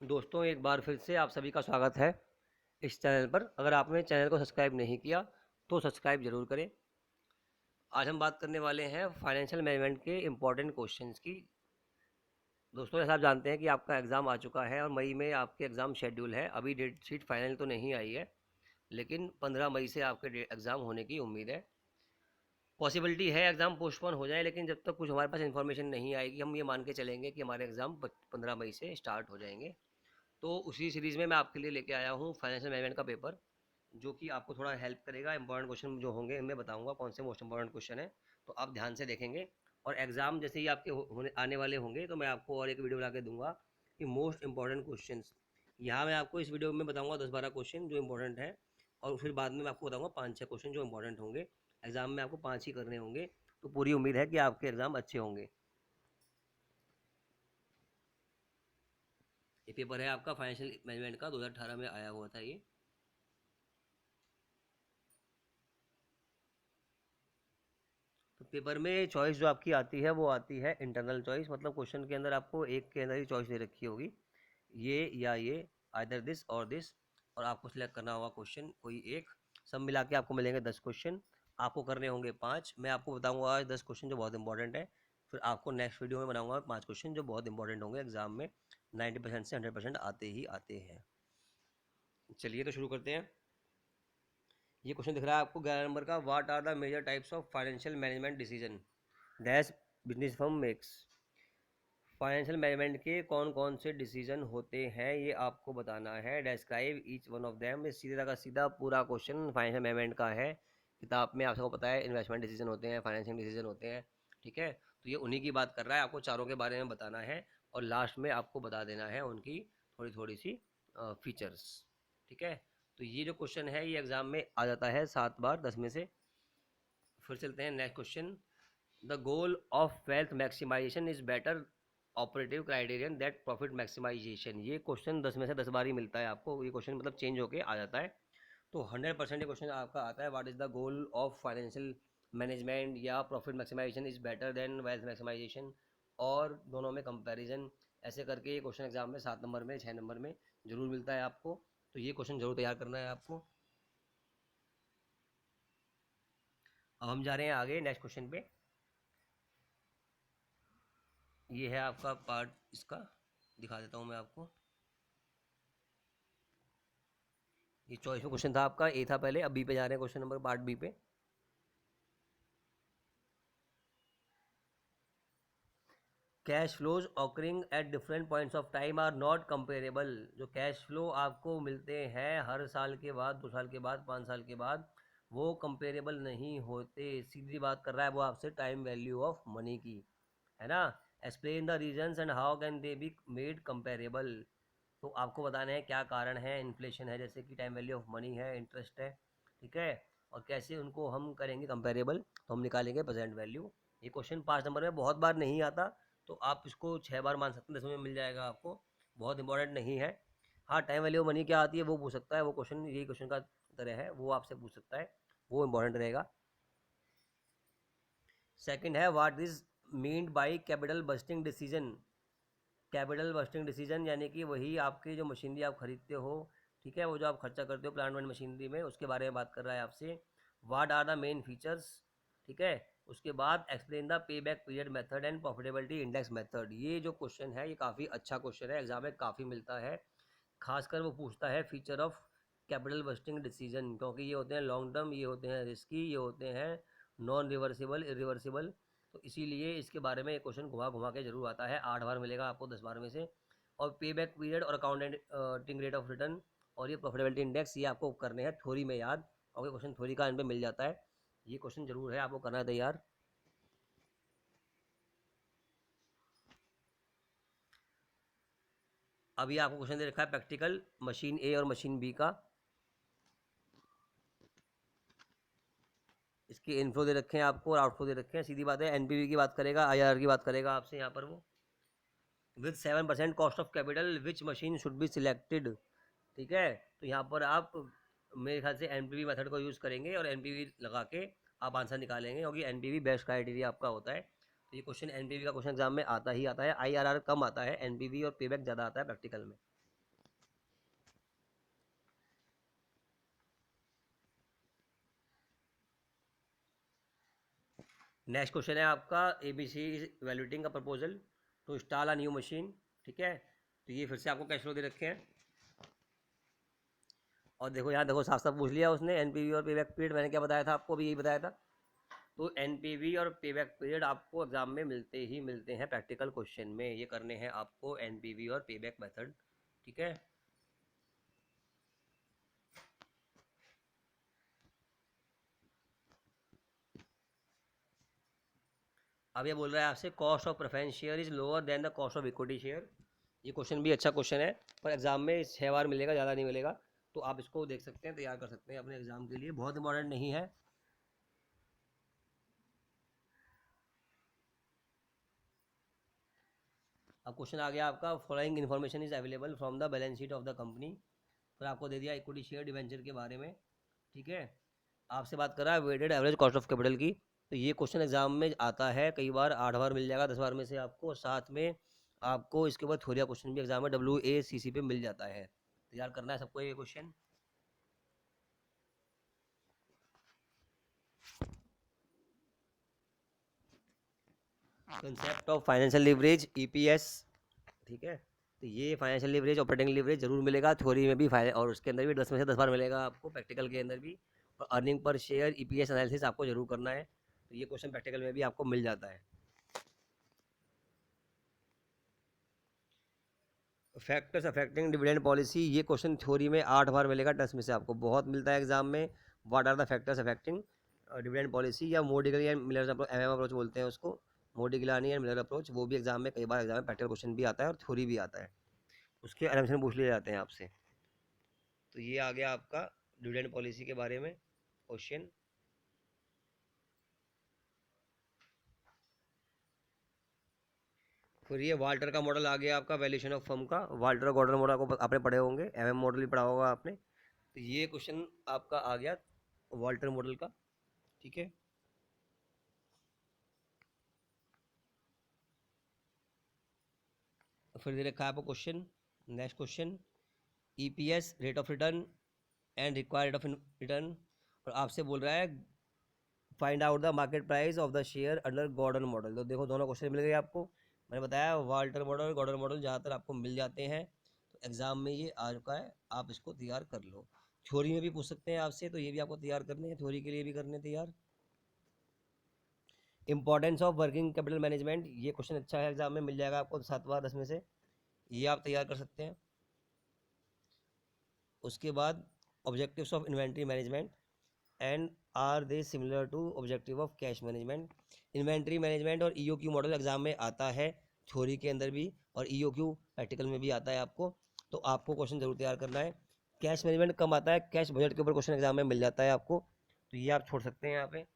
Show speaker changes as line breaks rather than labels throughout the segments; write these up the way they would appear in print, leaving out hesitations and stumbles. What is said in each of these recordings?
दोस्तों, एक बार फिर से आप सभी का स्वागत है इस चैनल पर। अगर आपने चैनल को सब्सक्राइब नहीं किया तो सब्सक्राइब ज़रूर करें। आज हम बात करने वाले हैं फाइनेंशियल मैनेजमेंट के इम्पोर्टेंट क्वेश्चंस की। दोस्तों, जैसा आप जानते हैं कि आपका एग्ज़ाम आ चुका है और मई में आपके एग्ज़ाम शेड्यूल है। अभी डेट शीट फाइनल तो नहीं आई है, लेकिन 15 मई से आपके एग्ज़ाम होने की उम्मीद है। पॉसिबिलिटी है एग्ज़ाम पोस्टपोन हो जाए, लेकिन जब तक कुछ हमारे पास इन्फॉर्मेशन नहीं आएगी हम ये मान के चलेंगे कि हमारे एग्ज़ाम 15 मई से स्टार्ट हो जाएंगे। तो उसी सीरीज़ में मैं आपके लिए लेके आया हूँ फाइनेंशियल मैनेजमेंट का पेपर, जो कि आपको थोड़ा हेल्प करेगा। इंपॉर्टेंट क्वेश्चन जो होंगे मैं बताऊंगा कौन से मोस्ट इंपॉर्टेंट क्वेश्चन है, तो आप ध्यान से देखेंगे। और एग्ज़ाम जैसे ही आपके होने आने वाले होंगे तो मैं आपको और एक वीडियो बना के दूंगा कि मोस्ट इंपॉर्टेंट क्वेश्चन। यहाँ मैं आपको इस वीडियो में बताऊंगा 10-12 क्वेश्चन जो इंपॉर्टेंट है, और फिर बाद में मैं आपको बताऊंगा 5-6 क्वेश्चन जो इंपॉर्टेंट होंगे। एग्ज़ाम में आपको 5 ही करने होंगे, तो पूरी उम्मीद है कि आपके एग्ज़ाम अच्छे होंगे। ये पेपर है आपका फाइनेंशियल मैनेजमेंट का, 2018 में आया हुआ था ये। तो पेपर में चॉइस जो आपकी आती है वो आती है इंटरनल चॉइस, मतलब क्वेश्चन के अंदर आपको एक के अंदर ही चॉइस दे रखी होगी, ये या ये, आइदर दिस और दिस। और आपको सिलेक्ट करना होगा क्वेश्चन कोई एक। सब मिला के आपको मिलेंगे 10 क्वेश्चन, आपको करने होंगे 5। मैं आपको बताऊंगा आज 10 क्वेश्चन जो बहुत इंपॉर्टेंट है, फिर आपको नेक्स्ट वीडियो में बनाऊंगा 5 क्वेश्चन जो बहुत इंपॉर्टेंट होंगे एग्जाम में। 90% से 100% आते ही आते हैं। चलिए तो शुरू करते हैं। ये क्वेश्चन दिख रहा है आपको 11 नंबर का। What are the major types of financial management decision dash business firm makes. Financial management के कौन कौन से डिसीजन होते हैं ये आपको बताना है। Describe each one of them. सीधा का सीधा पूरा क्वेश्चन फाइनेंशियल मैनेजमेंट का है। किताब में आपको पता है इन्वेस्टमेंट डिसीजन होते हैं, फाइनेंशियल डिसीजन होते हैं, ठीक है। तो ये उन्हीं की बात कर रहा है, आपको चारों के बारे में बताना है और लास्ट में आपको बता देना है उनकी थोड़ी थोड़ी सी फीचर्स, ठीक है। तो ये जो क्वेश्चन है ये एग्जाम में आ जाता है 7 बार 10 में से। फिर चलते हैं next question. The goal of wealth maximization is better operative criterion that profit maximization. ये क्वेश्चन 10 में से 10 बार ही मिलता है आपको। ये क्वेश्चन मतलब चेंज होके आ जाता है। तो 100% ये क्वेश्चन आपका आता है, what is the goal of financial management या profit maximization is better than wealth maximization, और दोनों में कंपैरिजन। ऐसे करके ये क्वेश्चन एग्जाम में 7 नंबर में 6 नंबर में जरूर मिलता है आपको। तो ये क्वेश्चन जरूर तैयार करना है आपको। अब हम जा रहे हैं आगे नेक्स्ट क्वेश्चन पे। ये है आपका पार्ट, इसका दिखा देता हूँ मैं आपको। ये चॉइस में क्वेश्चन था आपका, ए था पहले, अब बी पे जा रहे हैं क्वेश्चन नंबर पार्ट बी पे। Cash flows occurring at different points of time are not comparable. जो कैश फ्लो आपको मिलते हैं हर साल के बाद, 2 साल के बाद, 5 साल के बाद, वो कंपेरेबल नहीं होते। सीधी बात कर रहा है वो आपसे टाइम वैल्यू ऑफ मनी की, है ना। Explain the reasons and how can they be made comparable. तो आपको बताना है क्या कारण है। इन्फ्लेशन है, जैसे कि टाइम वैल्यू ऑफ मनी है, इंटरेस्ट है, ठीक है। और कैसे उनको हम करेंगे कंपेरेबल, तो हम निकालेंगे प्रेजेंट वैल्यू। ये क्वेश्चन 5 नंबर में बहुत बार नहीं आता, तो आप इसको 6 बार मान सकते हैं, 10 में मिल जाएगा आपको। बहुत इंपॉर्टेंट नहीं है। हाँ, टाइम वैल्यू ऑफ मनी क्या आती है वो पूछ सकता है, वो क्वेश्चन यही क्वेश्चन का तरह है, वो आपसे पूछ सकता है, वो इंपॉर्टेंट रहेगा। सेकंड है, what is meant by capital budgeting decision. Capital budgeting decision यानी कि वही आपकी जो मशीनरी आप खरीदते हो, ठीक है, वो जो आप खर्चा करते हो प्लांट एंड मशीनरी में, उसके बारे में बात कर रहा है आपसे। What are the main features, ठीक है। उसके बाद explain the payback period method and profitability index method. ये जो क्वेश्चन है ये काफ़ी अच्छा क्वेश्चन है, एग्जाम में काफ़ी मिलता है। खासकर वो पूछता है feature of capital budgeting decision, क्योंकि ये होते हैं लॉन्ग टर्म, ये होते हैं रिस्की, ये होते हैं नॉन रिवर्सिबल, इरिवर्सिबल। तो इसीलिए इसके बारे में एक क्वेश्चन घुमा घुमा के जरूर आता है। 8 बार मिलेगा आपको 10 बार में से। और पे बैक पीरियड और अकाउंटिंग रेट ऑफ रिटर्न और ये प्रॉफिटेबिलिटी इंडेक्स, ये आपको करने हैं थ्योरी में याद, और ये क्वेश्चन थ्योरी का इन पे मिल जाता है। ये क्वेश्चन जरूर है, आपको करना है तैयार। अभी आपको क्वेश्चन दे रखा है प्रैक्टिकल मशीन ए और मशीन बी का। इसके इनफ्लो दे रखे हैं आपको और आउटफ्लो दे रखे हैं। सीधी बात है, एनपीवी की बात करेगा, आईआर की बात करेगा आपसे यहाँ पर वो। With 7% cost of capital which machine should be selected, ठीक है। तो यहाँ पर आप मेरे ख्याल से एनपीवी मेथड को यूज़ करेंगे और एनपीवी लगा के आप आंसर निकालेंगे, क्योंकि एनपीवी बेस्ट क्राइटेरिया आपका होता है। तो ये क्वेश्चन एनपीवी का क्वेश्चन एग्जाम में आता ही आता है। आईआरआर कम आता है, एनपीवी और पेबैक ज़्यादा आता है प्रैक्टिकल में। नेक्स्ट क्वेश्चन है आपका ABC इवैल्यूएटिंग का proposal to install a new machine. ठीक है, तो ये फिर से आपको कैश फ्लो दे रखे हैं, और देखो यहाँ देखो साफ साफ पूछ लिया उसने NPV और पेबैक पीरियड। मैंने क्या बताया था आपको, अभी यही बताया था। तो NPV और पेबैक पीरियड आपको एग्जाम में मिलते ही मिलते हैं, प्रैक्टिकल क्वेश्चन में ये करने हैं आपको NPV और पेबैक मेथड। ठीक है, अब ये बोल रहा है आपसे cost of preference share is lower than the cost of equity share. ये क्वेश्चन भी अच्छा क्वेश्चन है, पर एग्जाम में 6 बार मिलेगा, ज़्यादा नहीं मिलेगा। तो आप इसको देख सकते हैं, तैयार कर सकते हैं अपने एग्जाम के लिए, बहुत इंपॉर्टेंट नहीं है। अब क्वेश्चन आ गया आपका, following information is available from the balance sheet of the company. फिर आपको दे दिया इक्विटी शेयर डिवेंचर के बारे में। ठीक है, आपसे बात कर रहा है weighted average cost of capital की। तो ये क्वेश्चन एग्जाम में आता है कई बार, 8 बार मिल जाएगा 10 बार में से आपको। साथ में आपको इसके ऊपर थोड़ा क्वेश्चन भी एग्जाम में WACC पे मिल जाता है, तैयार करना है सबको ये question. Concept of financial leverage EPS। ठीक है, तो ये फाइनेंशियल लिवरेज ऑपरेटिंग लिवरेज जरूर मिलेगा थ्योरी में भी, और उसके अंदर भी 10 में से 10 बार मिलेगा आपको, प्रैक्टिकल के अंदर भी। और earning per share EPS analysis आपको जरूर करना है, तो ये क्वेश्चन प्रैक्टिकल में भी आपको मिल जाता है। फैक्टर्स अफेक्टिंग डिविडेंड पॉलिसी, ये क्वेश्चन थ्योरी में 8 बार मिलेगा, 10 में से आपको बहुत मिलता है एग्जाम में। What are the factors affecting dividend policy, या Modigliani and Miller approach, MM approach बोलते हैं उसको, मोडिगलानी एंड मिलर अप्रोच, वो भी एग्जाम में कई बार एग्जाम में प्रैक्टिकल क्वेश्चन भी आता है और थ्योरी भी आता है, उसके एग्जामिनेशन पूछ लिए जाते हैं आपसे। तो ये आ गया आपका डिविडेंड पॉलिसी के बारे में क्वेश्चन। फिर ये वाल्टर का मॉडल आ गया आपका, वैल्यूएशन ऑफ फर्म का। वाल्टर गॉर्डन मॉडल को आपने पढ़े होंगे, MM मॉडल भी पढ़ा होगा आपने। तो ये क्वेश्चन आपका आ गया वाल्टर मॉडल का। ठीक है, फिर दे रखा है आपको question, next question, EPS rate of return and required rate of return. और आपसे बोल रहा है find out the market price of the share under Gordon model. तो देखो दोनों क्वेश्चन मिल गए आपको। मैंने बताया वाल्टर मॉडल और गॉर्डन मॉडल ज़्यादातर आपको मिल जाते हैं, तो एग्जाम में ये आ चुका है, आप इसको तैयार कर लो। थ्योरी में भी पूछ सकते हैं आपसे, तो ये भी आपको तैयार करने हैं, थ्योरी के लिए भी करने तैयार। Importance of working capital management, ये क्वेश्चन अच्छा है, एग्जाम में मिल जाएगा आपको 7 बार 10 में से, ये आप तैयार कर सकते हैं। उसके बाद objectives of inventory management and are they similar to objective of cash management. Inventory management और EOQ मॉडल एग्जाम में आता है, थ्योरी के अंदर भी, और EOQ प्रैक्टिकल में भी आता है आपको, तो आपको क्वेश्चन जरूर तैयार करना है। कैश मैनेजमेंट कम आता है, कैश बजट के ऊपर क्वेश्चन एग्जाम में मिल जाता है आपको, तो ये आप छोड़ सकते हैं यहाँ पे।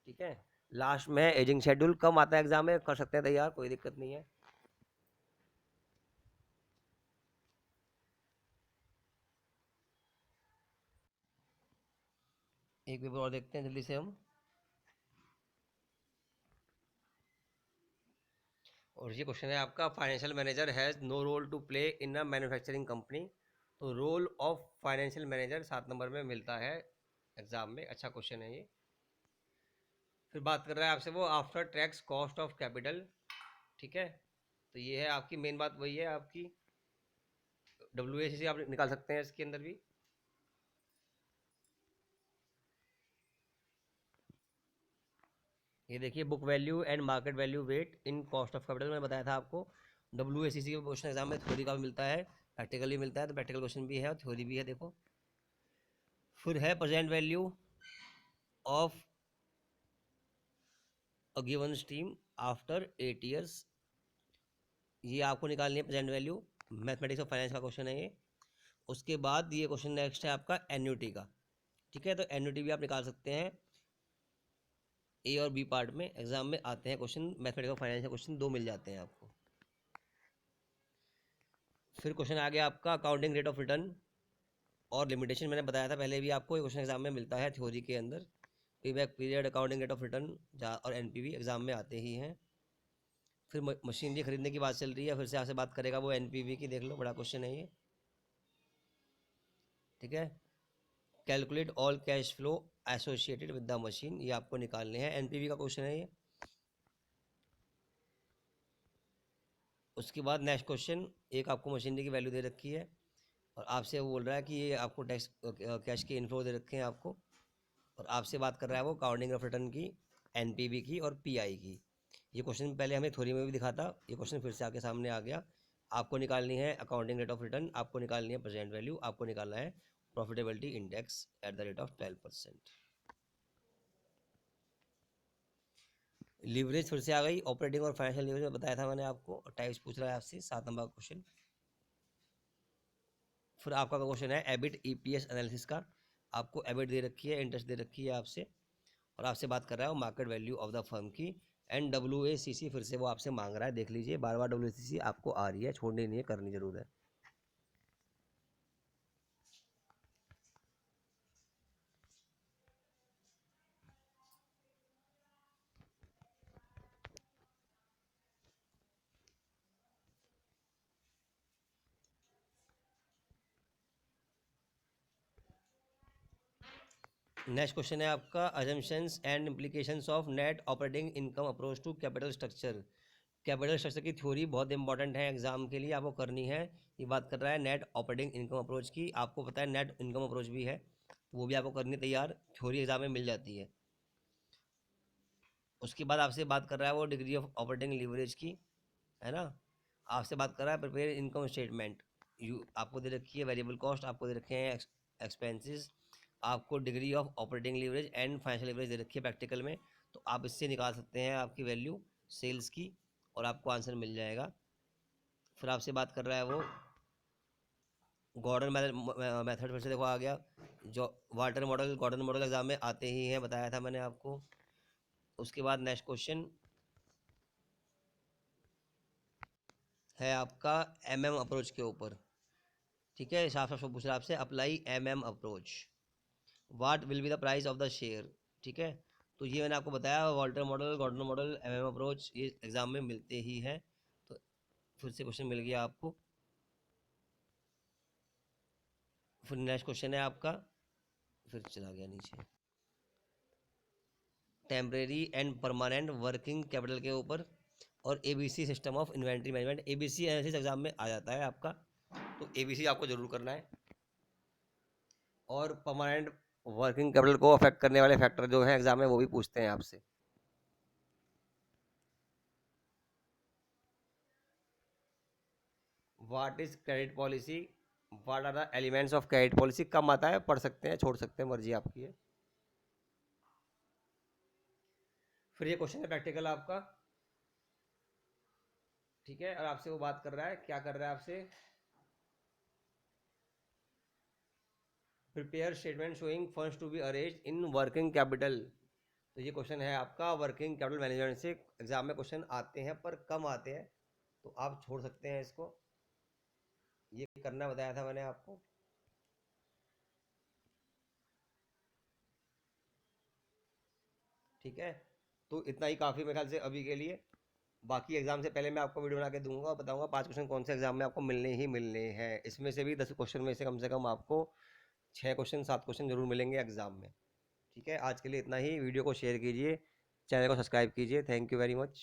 ठीक है, लास्ट में एजिंग शेड्यूल कम आता है एग्जाम में, कर सकते हैं तैयार, कोई दिक्कत नहीं है। एक पेपर और देखते हैं जल्दी से हम। और ये क्वेश्चन है आपका, financial manager has no role to play in a manufacturing company. तो role of financial manager 7 number में मिलता है एग्जाम में, अच्छा क्वेश्चन है ये। फिर बात कर रहा है आपसे वो after tax cost of capital. ठीक है, तो ये है आपकी मेन बात, वही है आपकी WACC आप निकाल सकते हैं इसके अंदर भी। ये देखिए book value and market value weight in cost of capital, मैंने बताया था आपको। WACC के क्वेश्चन एग्जाम में थ्योरी का भी मिलता है, प्रैक्टिकली मिलता है, तो प्रैक्टिकल क्वेश्चन भी है और थ्योरी भी है, देखो। फिर है present value of a given stream after 8 years, ये आपको निकालनी है present value, mathematics of finance का क्वेश्चन है ये। उसके बाद ये क्वेश्चन नेक्स्ट है आपका एन्युटी का। ठीक है, तो एन्युटी भी आप निकाल सकते हैं, A और B पार्ट में एग्जाम में आते हैं क्वेश्चन, मैथमेटिक्स ऑफ फाइनेंस के क्वेश्चन 2 मिल जाते हैं आपको। फिर क्वेश्चन आ गया आपका अकाउंटिंग रेट ऑफ रिटर्न और लिमिटेशन, मैंने बताया था पहले भी आपको, ये क्वेश्चन एग्जाम में मिलता है थ्योरी के अंदर। Payback period, accounting rate of return और NPV एग्जाम में आते ही हैं। फिर मशीनरी खरीदने की बात चल रही है, फिर से आपसे बात करेगा वो NPV की, देख लो बड़ा क्वेश्चन है ये। ठीक है, calculate all cash flow associated with the machine, ये आपको निकालने हैं, एनपीवी का क्वेश्चन है ये। उसके बाद नेक्स्ट क्वेश्चन, एक आपको मशीनरी की वैल्यू दे रखी है और आपसे वो बोल रहा है कि ये आपको टैक्स कैश के इनफ्लो दे रखे हैं आपको, और आपसे बात कर रहा है वो काउंटिंग ऑफ रिटर्न की, एनपीवी की और पीआई की। ये क्वेश्चन पहले हमें थ्योरी में भी दिखा था, ये क्वेश्चन फिर से आके सामने आ गया। आपको निकालनी है अकाउंटिंग रेट ऑफ रिटर्न, आपको निकालनी है प्रेजेंट वैल्यू, आपको निकालना है profitability index at the rate of 12%। Leverage फिर से आ गई, ऑपरेटिंग और फाइनेंशियल लीवरेज में बताया था मैंने आपको, टाइप्स पूछ रहा है आपसे 7 नंबर का क्वेश्चन। फिर आपका क्वेश्चन है एबिट ईपीएस एनालिसिस का, आपको एबिट दे रखी है, इंटरेस्ट दे रखी है आपसे, और आपसे बात कर रहा है market value of the firm की, एंड WACC फिर से वो आपसे मांग रहा है, देख लीजिए बार बार WACC आपको आ रही है, छोड़नी नहीं है, करनी जरूर है। नेक्स्ट क्वेश्चन है आपका assumptions and implications of net operating income approach to capital structure. Capital structure की थ्योरी बहुत इंपॉर्टेंट है, एग्जाम के लिए आपको करनी है। ये बात कर रहा है नेट ऑपरेटिंग इनकम अप्रोच की, आपको पता है नेट इनकम अप्रोच भी है, वो भी आपको करनी तैयार, थ्योरी एग्जाम में मिल जाती है। उसके बाद आपसे बात कर रहा है वो डिग्री ऑफ ऑपरेटिंग लीवरेज की, है ना। आपसे बात कर रहा है प्रिपेयर इनकम स्टेटमेंट, यू आपको दे रखी है वेरिएबल कॉस्ट, आपको दे रखे हैं एक्सपेंसेस, आपको degree of operating leverage and financial leverage दे रखी है प्रैक्टिकल में, तो आप इससे निकाल सकते हैं आपकी वैल्यू सेल्स की और आपको आंसर मिल जाएगा। फिर आपसे बात कर रहा है वो गॉर्डन मेथड फिर से देखो आ गया, जो water model Gordon model exam में आते ही हैं, बताया था मैंने आपको। उसके बाद नेक्स्ट क्वेश्चन है आपका अप्रोच के ऊपर, ठीक है, साफ साफ पूछ रहा है आपसे apply approach, what will be the price of the share, ठीक है। तो ये मैंने आपको बताया Walter model Gordon model approach ये एग्जाम में मिलते ही हैं, तो फिर से क्वेश्चन मिल गया आपको। फिर नेक्स्ट क्वेश्चन है आपका, फिर चला गया नीचे, temporary and permanent working capital के ऊपर, और ABC system of inventory management, ABC analysis exam में आ जाता है आपका, तो ABC आपको जरूर करना है। और परमानेंट वर्किंग कैपिटल को अफेक्ट करने वाले फैक्टर जो हैं एग्जाम में वो भी पूछते हैं आपसे। What is credit policy, what are the elements of credit policy, कम आता है, पढ़ सकते हैं छोड़ सकते हैं, मर्जी आपकी है। फिर ये क्वेश्चन है प्रैक्टिकल आपका, ठीक है, और आपसे वो बात कर रहा है, क्या कर रहा है आपसे, prepare statement showing funds to be arranged in working capital. तो ये क्वेश्चन है आपका वर्किंग कैपिटल मैनेजमेंट से, एग्जाम में क्वेश्चन आते हैं पर कम आते हैं, तो आप छोड़ सकते हैं इसको, ये करना बताया था मैंने आपको। ठीक है, तो इतना ही काफ़ी मेरे ख्याल से अभी के लिए। बाकी एग्जाम से पहले मैं आपको वीडियो बना के दूंगा और बताऊंगा 5 क्वेश्चन कौन से एग्जाम में आपको मिलने ही मिलने हैं, इसमें से भी 10 क्वेश्चन में से कम आपको 6 क्वेश्चन 7 क्वेश्चन जरूर मिलेंगे एग्जाम में। ठीक है, आज के लिए इतना ही, वीडियो को शेयर कीजिए, चैनल को सब्सक्राइब कीजिए, थैंक यू वेरी मच।